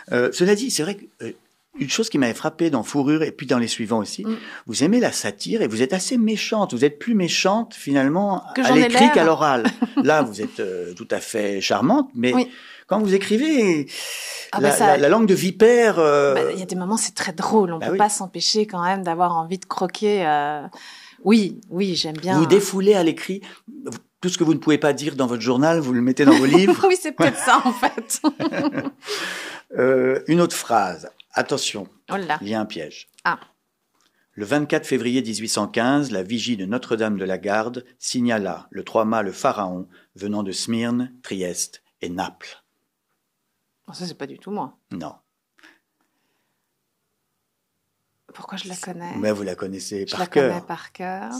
Speaker 1: Cela dit, c'est vrai qu'une chose qui m'avait frappé dans Fourrure et puis dans les suivants aussi, vous aimez la satire et vous êtes assez méchante. Vous êtes plus méchante finalement à l'écrit qu'à l'oral. Là, vous êtes tout à fait charmante, mais quand vous écrivez, la langue de vipère...
Speaker 2: Il y a des moments, c'est très drôle. On peut pas s'empêcher quand même d'avoir envie de croquer. Oui, j'aime bien.
Speaker 1: Vous défoulez à l'écrit... Tout ce que vous ne pouvez pas dire dans votre journal, vous le mettez dans vos livres.
Speaker 2: Oui, c'est peut-être ça, en fait.
Speaker 1: Une autre phrase. Attention, il y a un piège. Le 24 février 1815, la vigie de Notre-Dame de la Garde signala le 3 mâts le pharaon venant de Smyrne, Trieste et Naples.
Speaker 2: Ça, c'est pas du tout moi.
Speaker 1: Non.
Speaker 2: Pourquoi je la connais?
Speaker 1: Mais vous la connaissez par cœur.
Speaker 2: Je la connais par cœur.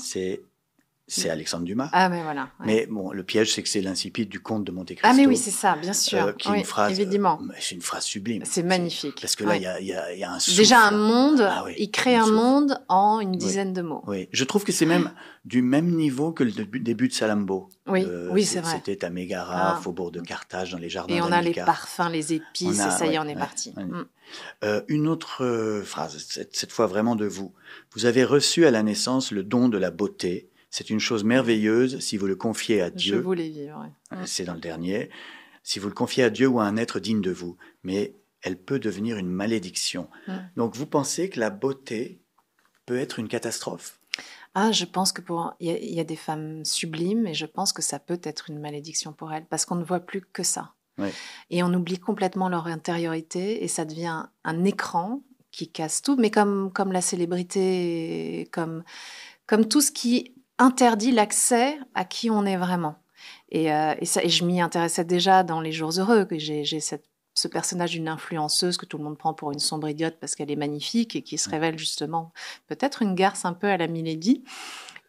Speaker 1: C'est Alexandre Dumas.
Speaker 2: Ah, mais voilà.
Speaker 1: Ouais. Mais bon, le piège, c'est que c'est l'incipit du conte de Monte Cristo.
Speaker 2: Ah, mais oui, c'est ça, bien sûr.
Speaker 1: Qui est une phrase,
Speaker 2: évidemment.
Speaker 1: C'est une phrase sublime.
Speaker 2: C'est magnifique.
Speaker 1: Parce que là, il y a un souffle.
Speaker 2: Déjà un monde, il crée un monde en une dizaine de mots.
Speaker 1: Oui, je trouve que c'est même du même niveau que le début de Salammbô.
Speaker 2: Oui, c'est vrai.
Speaker 1: C'était à Mégara, faubourg de Carthage, dans les jardins
Speaker 2: d'Hamilcar. Et on a les parfums, les épices, et ça y est, on est parti.
Speaker 1: Une autre phrase, cette fois vraiment de vous. Vous avez reçu à la naissance le don de la beauté. C'est une chose merveilleuse si vous le confiez à Dieu.
Speaker 2: Je voulais vivre.
Speaker 1: C'est dans le dernier. Si vous le confiez à Dieu ou à un être digne de vous. Mais elle peut devenir une malédiction. Donc vous pensez que la beauté peut être une catastrophe?
Speaker 2: Je pense que il y a des femmes sublimes et je pense que ça peut être une malédiction pour elles parce qu'on ne voit plus que ça.
Speaker 1: Oui.
Speaker 2: Et on oublie complètement leur intériorité et ça devient un écran qui casse tout, mais comme la célébrité, comme tout ce qui interdit l'accès à qui on est vraiment. Et je m'y intéressais déjà dans Les Jours heureux, que j'ai ce personnage d'une influenceuse que tout le monde prend pour une sombre idiote parce qu'elle est magnifique et qui se révèle justement peut-être une garce un peu à la Milady.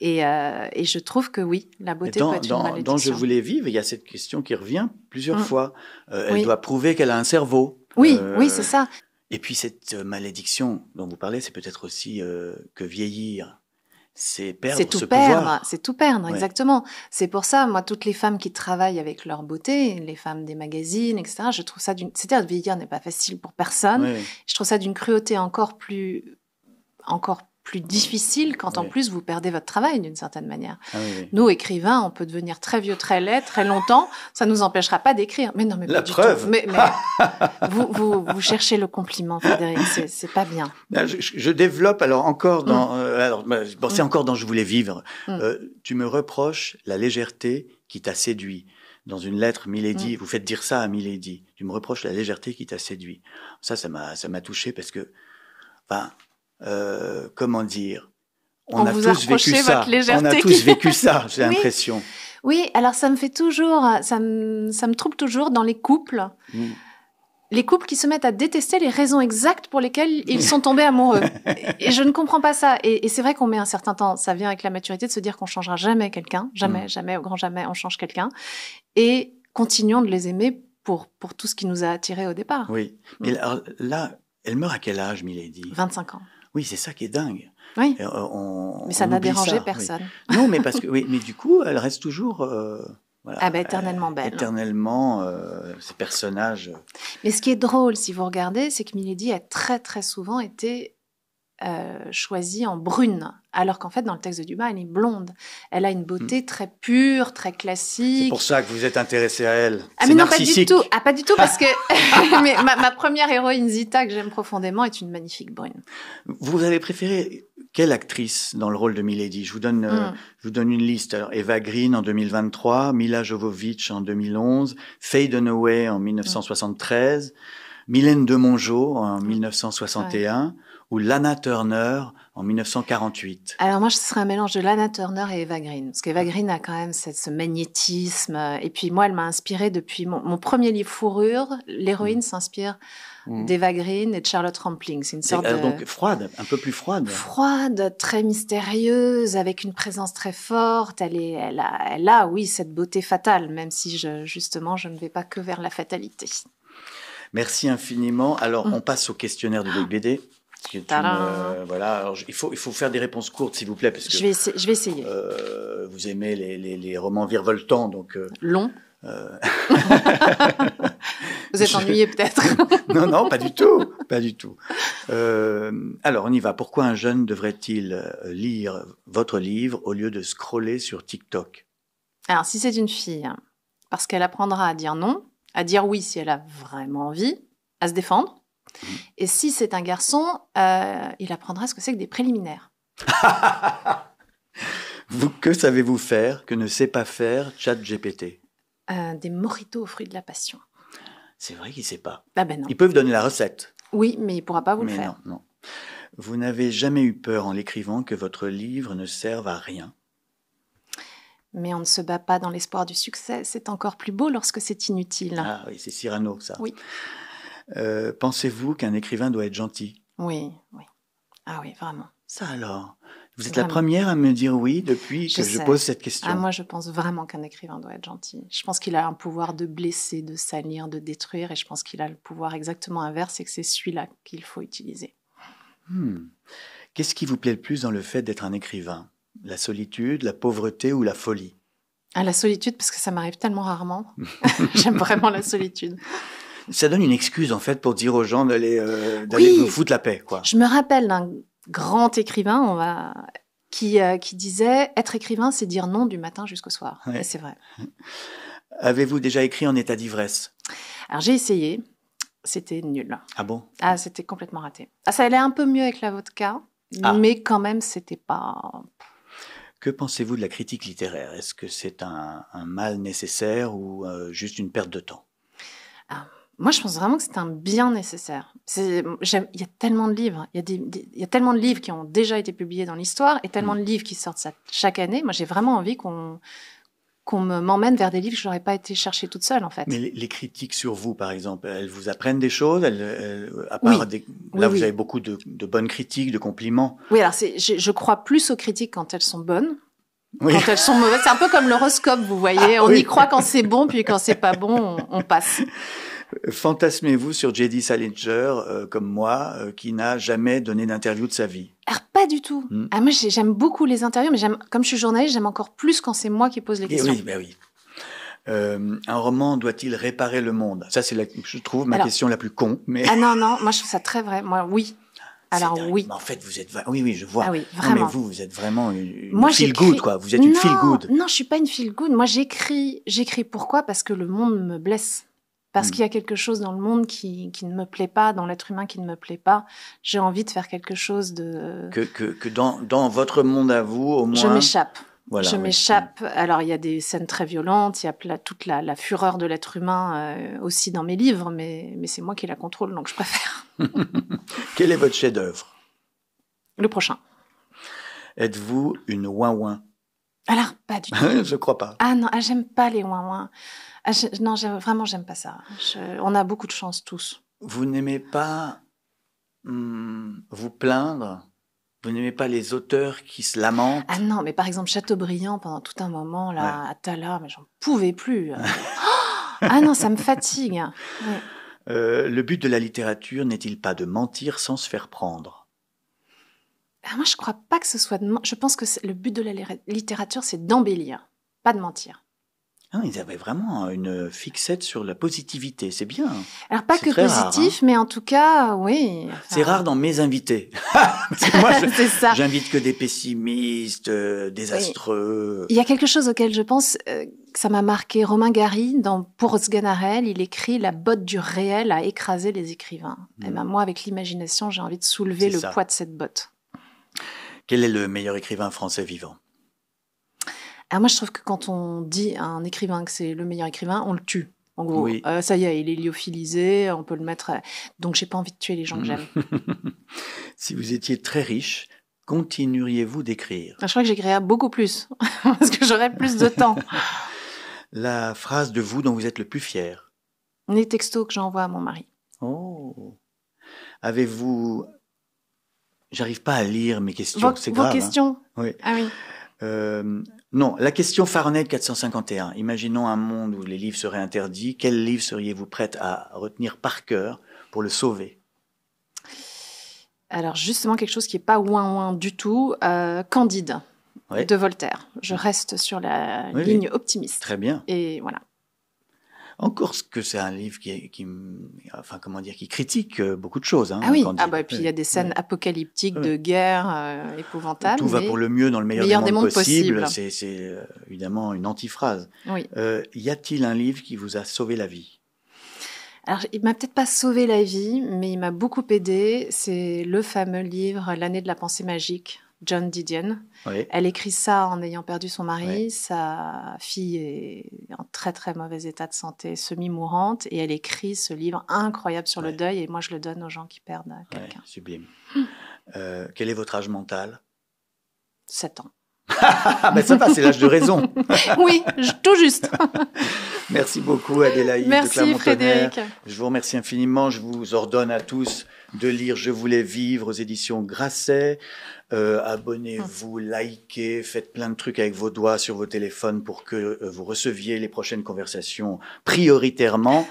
Speaker 2: Et je trouve que oui, la beauté peut être une malédiction.
Speaker 1: Dans Je voulais vivre, il y a cette question qui revient plusieurs fois. Elle doit prouver qu'elle a un cerveau.
Speaker 2: Oui, c'est ça.
Speaker 1: Et puis cette malédiction dont vous parlez, c'est peut-être aussi que vieillir, c'est perdre ce pouvoir.
Speaker 2: C'est tout perdre, exactement. C'est pour ça, moi, toutes les femmes qui travaillent avec leur beauté, les femmes des magazines, etc., je trouve ça c'est-à-dire vieillir n'est pas facile pour personne.
Speaker 1: Oui.
Speaker 2: Je trouve ça d'une cruauté encore plus difficile quand en plus vous perdez votre travail d'une certaine manière. Nous, écrivains, on peut devenir très vieux, très laid, très longtemps, ça ne nous empêchera pas d'écrire. Mais non, mais
Speaker 1: la
Speaker 2: pas
Speaker 1: preuve.
Speaker 2: Du tout. Mais vous cherchez le compliment, Frédéric, c'est pas bien.
Speaker 1: Je développe alors encore c'est encore dans Je voulais vivre. Tu me reproches la légèreté qui t'a séduit. Dans une lettre, Milady, vous faites dire ça à Milady. Tu me reproches la légèreté qui t'a séduit. Ça m'a touché parce que, comment dire, on a tous vécu ça. On a tous vécu ça, j'ai l'impression.
Speaker 2: Oui, alors ça me fait toujours, ça me trouble toujours dans les couples. Les couples qui se mettent à détester les raisons exactes pour lesquelles ils sont tombés amoureux. Et je ne comprends pas ça. Et c'est vrai qu'on met un certain temps. Ça vient avec la maturité de se dire qu'on changera jamais quelqu'un. Jamais, au grand jamais, on change quelqu'un. Et continuons de les aimer pour tout ce qui nous a attirés au départ.
Speaker 1: Oui. Mais alors, là, elle meurt à quel âge, Milady ?
Speaker 2: 25 ans.
Speaker 1: Oui, c'est ça qui est dingue.
Speaker 2: Oui, mais ça
Speaker 1: on
Speaker 2: n'a
Speaker 1: oublie
Speaker 2: dérangé
Speaker 1: ça,
Speaker 2: personne.
Speaker 1: oui. Non, mais parce que oui, mais du coup, elle reste toujours voilà,
Speaker 2: Ah ben, éternellement belle.
Speaker 1: éternellement ces personnages.
Speaker 2: Mais ce qui est drôle, si vous regardez, c'est que Milady a très très souvent été choisie en brune, alors qu'en fait, dans le texte de Dumas, elle est blonde. Elle a une beauté très pure, très classique.
Speaker 1: C'est pour ça que vous êtes intéressé à elle.
Speaker 2: Ah
Speaker 1: C'est
Speaker 2: mais non,
Speaker 1: narcissique.
Speaker 2: pas du tout. Ah, pas du tout, parce que mais ma première héroïne, Zita, que j'aime profondément, est une magnifique brune.
Speaker 1: Vous avez préféré quelle actrice dans le rôle de Milady? Je vous donne une liste. Alors, Eva Green en 2023, Mila Jovovich en 2011, Faye Dunaway en 1973, Mylène de Mongeau en 1961 ou Lana Turner en 1948.
Speaker 2: Alors moi, ce serait un mélange de Lana Turner et Eva Green. Parce qu'Eva Green a quand même ce magnétisme. Et puis moi, elle m'a inspirée depuis mon premier livre Fourrure. L'héroïne s'inspire d'Eva Green et de Charlotte Rampling. C'est une sorte de...
Speaker 1: Donc froide, un peu plus froide.
Speaker 2: Froide, très mystérieuse, avec une présence très forte. Elle a, oui, cette beauté fatale, même si justement, je ne vais pas que vers la fatalité.
Speaker 1: Merci infiniment. Alors, on passe au questionnaire du BD. Voilà. Alors, il faut faire des réponses courtes, s'il vous plaît, parce que
Speaker 2: je vais essayer.
Speaker 1: Vous aimez les romans virevoltants, donc
Speaker 2: long. Vous êtes ennuyé peut-être.
Speaker 1: Non, pas du tout, pas du tout. Alors, on y va. Pourquoi un jeune devrait-il lire votre livre au lieu de scroller sur TikTok?
Speaker 2: Alors, si c'est une fille, parce qu'elle apprendra à dire non, à dire oui si elle a vraiment envie, à se défendre. Et si c'est un garçon, il apprendra ce que c'est que des préliminaires.
Speaker 1: Que savez-vous faire que ne sait pas faire ChatGPT?
Speaker 2: Des mojitos aux fruits de la passion.
Speaker 1: C'est vrai qu'il ne sait pas.
Speaker 2: Ah ben non.
Speaker 1: Ils peuvent donner la recette.
Speaker 2: Oui, mais il ne pourra pas vous le faire.
Speaker 1: Non. Vous n'avez jamais eu peur en l'écrivant que votre livre ne serve à rien?
Speaker 2: Mais on ne se bat pas dans l'espoir du succès. C'est encore plus beau lorsque c'est inutile.
Speaker 1: Ah oui, c'est Cyrano, ça.
Speaker 2: Oui.
Speaker 1: Pensez-vous qu'un écrivain doit être gentil?
Speaker 2: Oui. Ah oui, vraiment.
Speaker 1: Ça alors? Vous êtes la première à me dire oui depuis que je pose cette question.
Speaker 2: Ah, moi, je pense vraiment qu'un écrivain doit être gentil. Je pense qu'il a un pouvoir de blesser, de salir, de détruire. Et je pense qu'il a le pouvoir exactement inverse et que c'est celui-là qu'il faut utiliser.
Speaker 1: Qu'est-ce qui vous plaît le plus dans le fait d'être un écrivain? La solitude, la pauvreté ou la folie?
Speaker 2: La solitude, parce que ça m'arrive tellement rarement. J'aime vraiment la solitude.
Speaker 1: Ça donne une excuse, en fait, pour dire aux gens d'aller vous foutre la paix, quoi.
Speaker 2: Je me rappelle d'un grand écrivain qui disait « Être écrivain, c'est dire non du matin jusqu'au soir ». Et c'est vrai.
Speaker 1: Avez-vous déjà écrit en état d'ivresse?
Speaker 2: Alors, j'ai essayé. C'était nul.
Speaker 1: Ah bon?
Speaker 2: Ah, c'était complètement raté. Ça allait un peu mieux avec la vodka, mais quand même, c'était pas...
Speaker 1: Que pensez-vous de la critique littéraire? Est-ce que c'est un mal nécessaire ou juste une perte de temps?
Speaker 2: Moi, je pense vraiment que c'est un bien nécessaire. Il y a tellement de livres. Il y a tellement de livres qui ont déjà été publiés dans l'histoire et tellement de livres qui sortent chaque année. Moi, j'ai vraiment envie qu'on m'emmène vers des livres que je n'aurais pas été chercher toute seule, en fait.
Speaker 1: Mais les critiques sur vous, par exemple, elles vous apprennent des choses? À part vous avez beaucoup de bonnes critiques, de compliments.
Speaker 2: Oui, alors je crois plus aux critiques quand elles sont bonnes. Oui. Quand elles sont mauvaises, c'est un peu comme l'horoscope, vous voyez. On y croit quand c'est bon, puis quand c'est pas bon, on passe.
Speaker 1: Fantasmez-vous sur J.D. Salinger, comme moi, qui n'a jamais donné d'interview de sa vie?
Speaker 2: Alors, pas du tout. Moi, j'aime beaucoup les interviews, mais comme je suis journaliste, j'aime encore plus quand c'est moi qui pose les questions.
Speaker 1: Oui. Un roman doit-il réparer le monde? Ça, c'est, je trouve, ma question la plus con. Mais...
Speaker 2: Ah non, moi, je trouve ça très vrai. Moi, oui. Alors, oui.
Speaker 1: Mais en fait, vous êtes... Oui, je vois.
Speaker 2: Ah oui, vraiment.
Speaker 1: Non, mais vous êtes vraiment une feel-good, quoi. Vous êtes une feel-good.
Speaker 2: Non, je suis pas une feel-good. Moi, j'écris pourquoi? Parce que le monde me blesse. Parce qu'il y a quelque chose dans le monde qui ne me plaît pas, dans l'être humain qui ne me plaît pas. J'ai envie de faire quelque chose de...
Speaker 1: Que dans votre monde à vous, au moins...
Speaker 2: Je m'échappe.
Speaker 1: Voilà,
Speaker 2: je m'échappe. Alors, il y a des scènes très violentes, il y a toute la fureur de l'être humain aussi dans mes livres, mais c'est moi qui la contrôle, donc je préfère.
Speaker 1: Quel est votre chef-d'œuvre?
Speaker 2: Le prochain.
Speaker 1: Êtes-vous une ouin-ouin?
Speaker 2: Alors, pas du tout.
Speaker 1: Je crois pas.
Speaker 2: Ah non, j'aime pas les ouin-ouin. Non, vraiment, j'aime pas ça. On a beaucoup de chance tous.
Speaker 1: Vous n'aimez pas vous plaindre? Vous n'aimez pas les auteurs qui se lamentent?
Speaker 2: Ah non, mais par exemple, Chateaubriand, pendant tout un moment, là, Atala, mais j'en pouvais plus. Ah non, ça me fatigue. Ouais.
Speaker 1: Le but de la littérature n'est-il pas de mentir sans se faire prendre?
Speaker 2: Moi, je crois pas que ce soit... Je pense que le but de la littérature, c'est d'embellir, pas de mentir.
Speaker 1: Ah, ils avaient vraiment une fixette sur la positivité, c'est bien.
Speaker 2: Alors, pas que positif,
Speaker 1: rare, hein.
Speaker 2: Mais en tout cas, oui. Enfin...
Speaker 1: C'est rare dans mes invités. Parce que moi, j'invite que des pessimistes, désastreux.
Speaker 2: Oui. Il y a quelque chose auquel je pense, que ça m'a marqué. Romain Gary, dans Pour Sganarelle, il écrit « La botte du réel a écrasé les écrivains ». Et ben, moi, avec l'imagination, j'ai envie de soulever le poids de cette botte.
Speaker 1: Quel est le meilleur écrivain français vivant?
Speaker 2: Alors moi, je trouve que quand on dit à un écrivain que c'est le meilleur écrivain, on le tue. En gros,
Speaker 1: oui.
Speaker 2: Ça y est, il est lyophilisé, on peut le mettre... Donc, j'ai pas envie de tuer les gens que j'aime.
Speaker 1: Si vous étiez très riche, continueriez-vous d'écrire?
Speaker 2: Je crois que j'écrirais beaucoup plus, parce que j'aurais plus de temps.
Speaker 1: La phrase de vous dont vous êtes le plus fier?
Speaker 2: Les textos que j'envoie à mon mari.
Speaker 1: Oh. Avez-vous... J'arrive pas à lire mes questions, c'est grave.
Speaker 2: Vos questions?
Speaker 1: Hein. Oui.
Speaker 2: Ah oui.
Speaker 1: Non, la question Fahrenheit 451. Imaginons un monde où les livres seraient interdits. Quel livre seriez-vous prête à retenir par cœur pour le sauver?
Speaker 2: Alors justement, quelque chose qui n'est pas ouin-ouin du tout. Candide, de Voltaire. Je reste sur la ligne optimiste.
Speaker 1: Très bien.
Speaker 2: Et voilà.
Speaker 1: Encore que c'est un livre qui critique beaucoup de choses. Hein,
Speaker 2: ah oui, et puis il y a des scènes apocalyptiques de guerre épouvantables.
Speaker 1: Tout va pour le mieux dans le meilleur des mondes possibles. C'est évidemment une antiphrase.
Speaker 2: Oui.
Speaker 1: Y a-t-il un livre qui vous a sauvé la vie?
Speaker 2: Alors, il m'a peut-être pas sauvé la vie, mais il m'a beaucoup aidé. C'est le fameux livre « L'année de la pensée magique ». John Didion. Oui. Elle écrit ça en ayant perdu son mari. Oui. Sa fille est en très très mauvais état de santé, semi-mourante, et elle écrit ce livre incroyable sur le deuil, et moi je le donne aux gens qui perdent quelqu'un.
Speaker 1: Sublime. Quel est votre âge mental?
Speaker 2: 7 ans.
Speaker 1: Ben ça va, c'est l'âge de raison.
Speaker 2: Oui, tout juste.
Speaker 1: Merci beaucoup Adélaïde.
Speaker 2: Merci Frédéric.
Speaker 1: Je vous remercie infiniment. Je vous ordonne à tous de lire Je voulais vivre aux éditions Grasset. Abonnez-vous, likez, faites plein de trucs avec vos doigts sur vos téléphones pour que vous receviez les prochaines conversations prioritairement.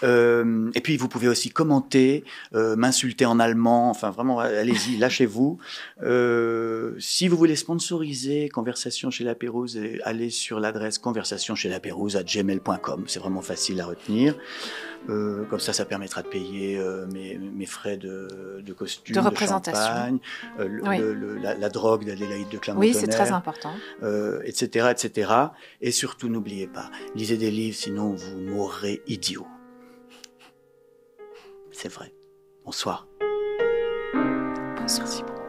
Speaker 1: Et puis vous pouvez aussi commenter, m'insulter en allemand, enfin vraiment allez-y, lâchez-vous. Si vous voulez sponsoriser Conversation chez La Pérouse, allez sur l'adresse conversationcheslapérouse@gmail.com, c'est vraiment facile à retenir. Comme ça permettra de payer mes frais de costume, de champagne, la drogue d'Adélaïde de Clermont-Tonnerre.
Speaker 2: Oui, c'est très important.
Speaker 1: Etc., etc. Et surtout, n'oubliez pas, lisez des livres, sinon vous mourrez idiot. C'est vrai. Bonsoir.
Speaker 2: Bonsoir.
Speaker 1: Merci beaucoup.